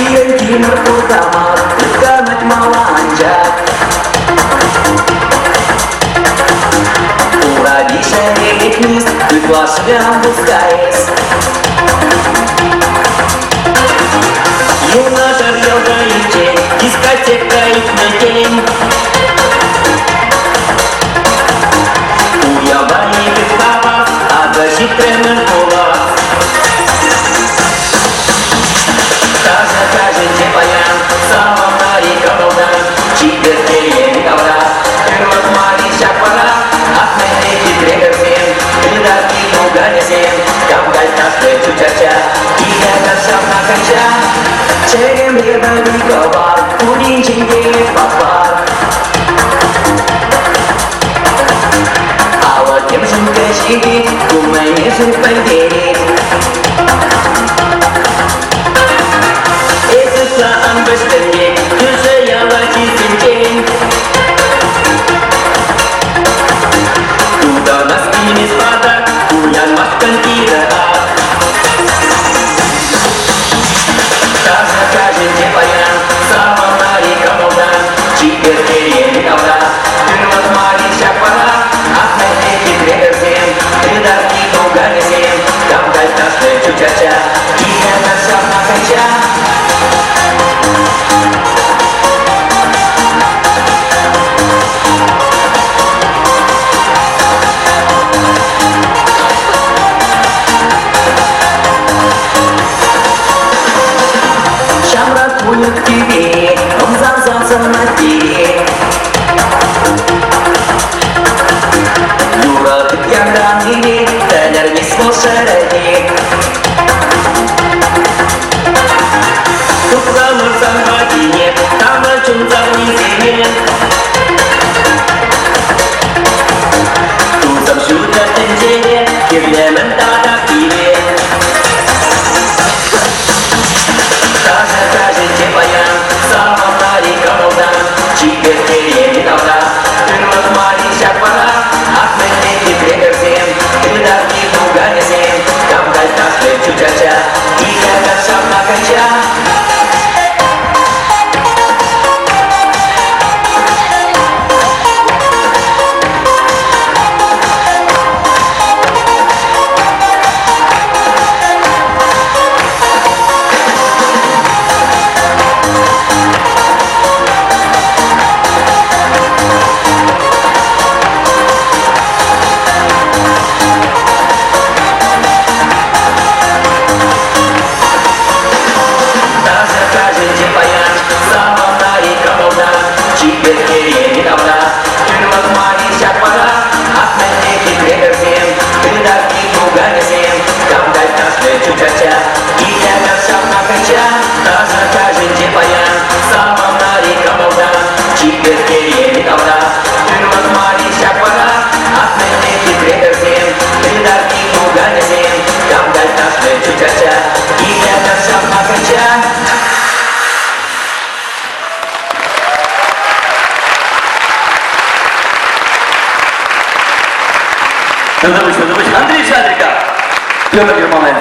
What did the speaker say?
Yang timur utama Dekat Malanjak Уради шарик вниз Приглашаем в СКС Юна жарел гаите Дискотека их на день Уявай без баба Агаши тремен кулак Кажете баян Самом нарика волдан Чиперкеем ковра Первот малища пора Ахмейки прегерсен Придаки нуганесен Камгаль ташке чучача Iya kasam nakasha Cegem rebani kabar Kudin cingge papar Awak yang sungke syidit Kumainya sungkai diri Eseslaan berstendek Kesaya wajib cincin Kuda mas kini sepadak Kuyan makan kiraan Кажете баян, самом нарика волдан Чиперкеем ковра Первот малища пора Ахмейки прегерсен Придаки нуганесен Камгаль ташке чучача Iya kasam nakasha Шамрак будет в тебе, он зам на тебе Юра, ты пьяный, тенер не сможет Тут замерзан в водине, там на чем завнизине Тут замшутят тенджене, кирлемен тата пиве Кажете баян, самом нарика волдан Чиперкеем ковра Первот малища пора Ахмейки прегерсен Придаки нуганесен Камгаль ташке чучача Iya kasam nakasha Кажете баян, самом нарика волдан Чиперкеем ковра Первот малища пора Ахмейки прегерсен Придаки нуганесен Камгаль ташке чучача Iya kasam nakasha Кажете баян, самом нарика волдан Чиперкеем ковра Первот малища пора Ахмейки прегерсен Придаки нуганесен Камгаль ташке чучача Iya kasam nakasha Андрей Шадриков, Петр Ермолаев,